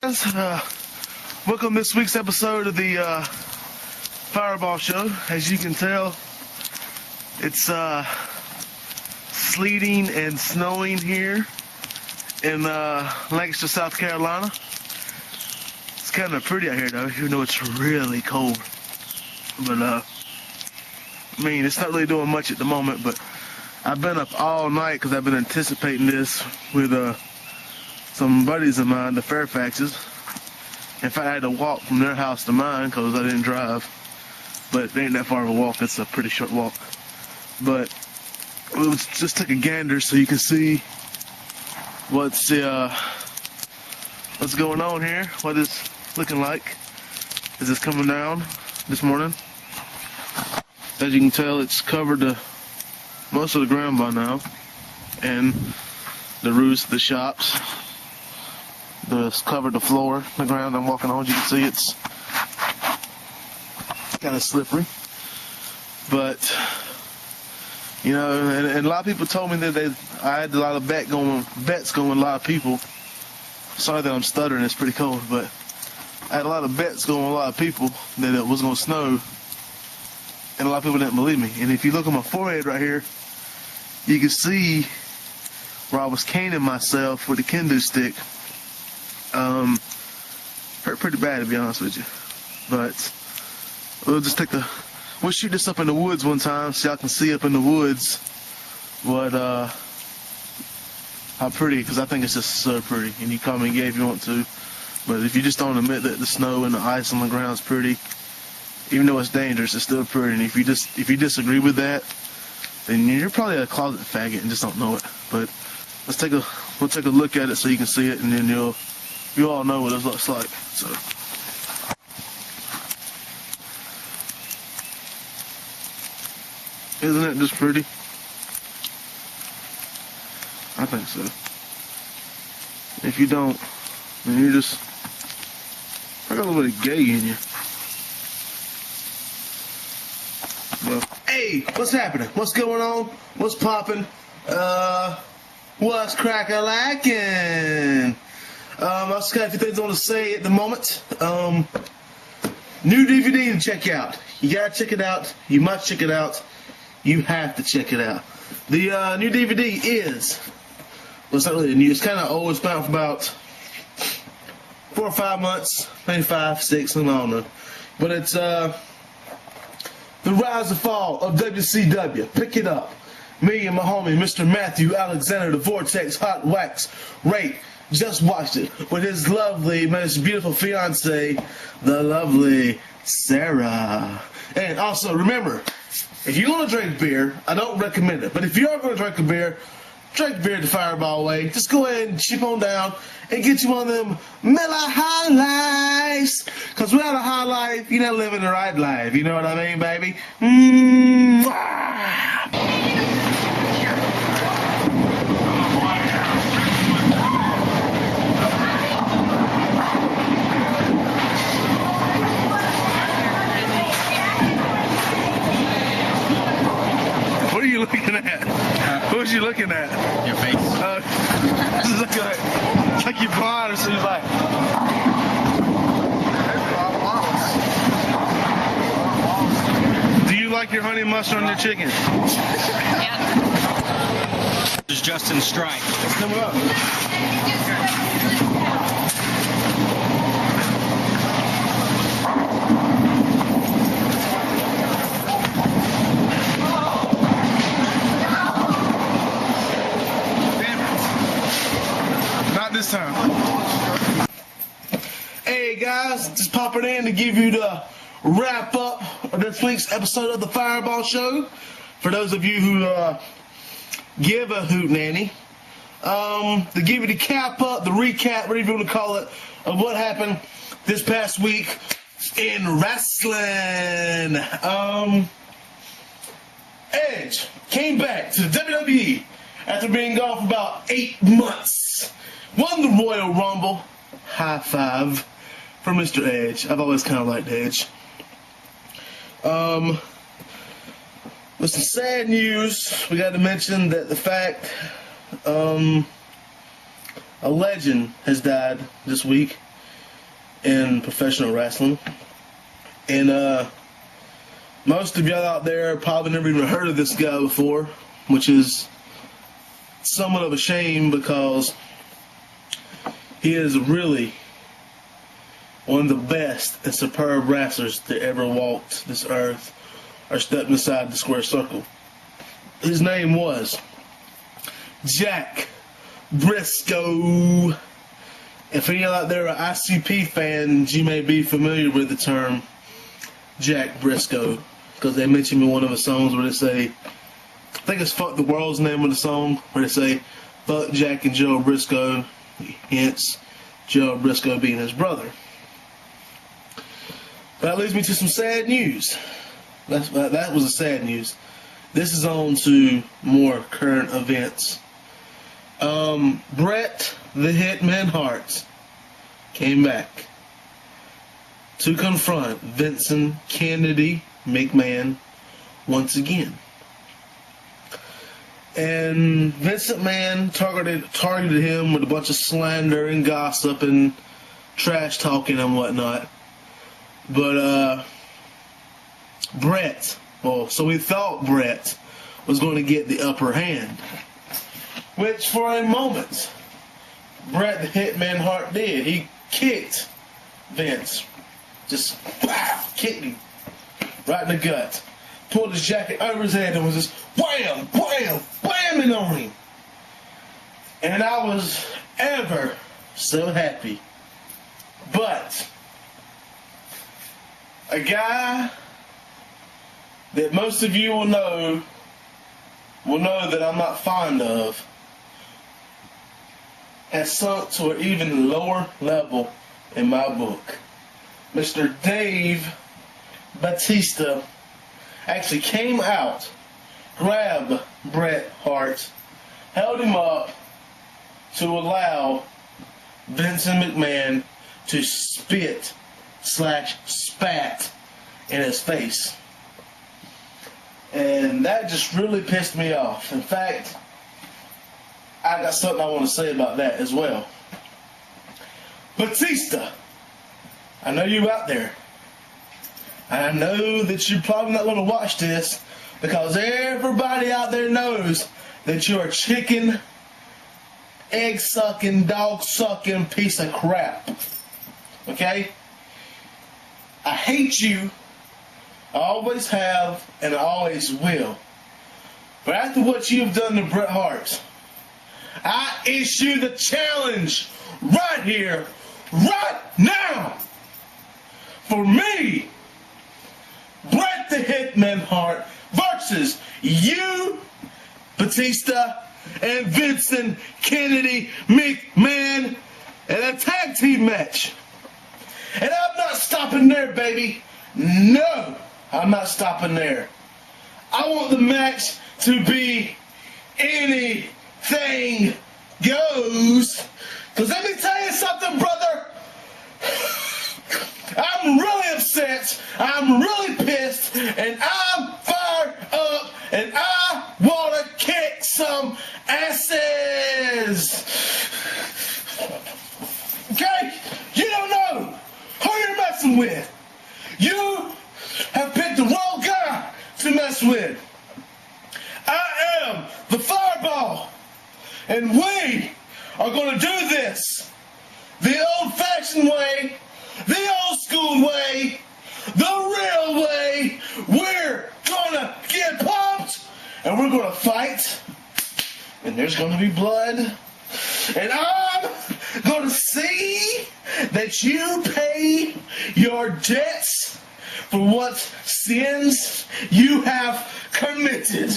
Welcome to this week's episode of the Fireball Show. As you can tell, it's sleeting and snowing here in Lancaster, South Carolina. It's kind of pretty out here though, even though it's really cold. But I mean, it's not really doing much at the moment, but I've been up all night because I've been anticipating this with some buddies of mine, the Fairfaxes. In fact, I had to walk from their house to mine because I didn't drive. But it ain't that far of a walk. It's a pretty short walk. But we'll just take a gander so you can see what's going on here, what it's looking like as it's coming down this morning. As you can tell, it's covered most of the ground by now, and the roofs of the shops. It's covered the floor, the ground I'm walking on. As you can see, it's kind of slippery. But, you know, and a lot of people told me that I had a lot of bets going with a lot of people. Sorry that I'm stuttering, it's pretty cold, but I had a lot of bets going with a lot of people that it was going to snow, and a lot of people didn't believe me. And if you look on my forehead right here, you can see where I was caning myself with a kendo stick. Hurt pretty bad, to be honest with you. But we'll shoot this up in the woods one time so y'all can see up in the woods what how pretty, because I think it's just so pretty. And you call me gay if you want to, but if you just don't admit that the snow and the ice on the ground is pretty, even though it's dangerous, it's still pretty. And if you disagree with that, then you're probably a closet faggot and just don't know it. But we'll take a look at it so you can see it, and then you all know what it looks like. So, isn't it just pretty? I think so. If you don't, then I got a little bit of gay in you. Well, hey, what's happening? What's going on? What's popping? What's crack-a-lackin'? I just got a few things I want to say at the moment. New DVD to check out. You gotta check it out. You must check it out. You have to check it out. The new DVD is, well, it's not really new. It's kind of old. It's been out for about 4 or 5 months, maybe 5, 6, I don't know. But it's The Rise and Fall of WCW. Pick it up. Me and my homie, Mr. Matthew Alexander, the Vortex Hot Wax Ray, just watched it with his lovely, most beautiful fiance, the lovely Sarah. And also, remember, if you want to drink beer, I don't recommend it. But if you are going to drink beer the Fireball way. Just go ahead and chip on down and get you one of them Miller High Lifes. Because without a high life, you're not living the right life. You know what I mean, baby? What are you looking at? What was you looking at? Your face. It's like you're blind or something. Like, do you like your honey mustard on your chicken? Yeah. This is Justin Strike. Come up. This time. Hey guys, just popping in to give you the wrap up of this week's episode of the Fireball Show. For those of you who give a hoot nanny, to give you the cap up, the recap, whatever you want to call it, of what happened this past week in wrestling. Edge came back to the WWE after being gone for about 8 months. Won the Royal Rumble. High five for Mr. Edge. I've always kind of liked Edge. With some sad news, we got to mention that the fact a legend has died this week in professional wrestling. And most of y'all out there probably never even heard of this guy before, which is somewhat of a shame because he is really one of the best and superb wrestlers that ever walked this earth or stepped inside the square circle. His name was Jack Briscoe. If any of y'all out there are ICP fans, you may be familiar with the term Jack Briscoe, because they mentioned in one of the songs where they say, I think it's Fuck the World's name of the song, where they say, fuck Jack and Joe Briscoe, hence Joe Briscoe being his brother. That leads me to some sad news. That was a sad news. This is on to more current events. Bret the Hitman Hart came back to confront Vincent Kennedy McMahon once again. And Vincent McMahon targeted him with a bunch of slander and gossip and trash talking and whatnot. But Bret, so we thought Bret was going to get the upper hand, which for a moment Bret the Hitman Hart did. He kicked Vince, just kicked him right in the gut, pulled his jacket over his head and was just wham, wham, whamming on him. And I was ever so happy. But a guy that most of you will know that I'm not fond of has sunk to an even lower level in my book. Mr. Dave Batista actually came out, grabbed Bret Hart, held him up to allow Vincent McMahon to spit/spat in his face. And that just really pissed me off. In fact, I got something I want to say about that as well. Batista, I know you out there. I know that you're probably not going to watch this because everybody out there knows that you're a chicken, egg-sucking, dog-sucking piece of crap. Okay? I hate you. I always have, and I always will. But after what you've done to Bret Hart, I issue the challenge right here, right now, for me, Bret the Hitman Hart versus you, Batista, and Vincent Kennedy McMahon in a tag team match. And I'm not stopping there, baby. No, I'm not stopping there. I want the match to be anything goes. Because let me tell you something, brother. I'm really upset. I'm really pissed. And I'm fired up. And I want to kick some asses. Okay? You don't know who you're messing with. You have picked the wrong guy to mess with. I am the Fireball. And we are going to do this the old-fashioned way, the old-school way, the real way. We're going to get pumped, and we're going to fight, and there's going to be blood, and I'm going to see that you pay your debts for what sins you have committed.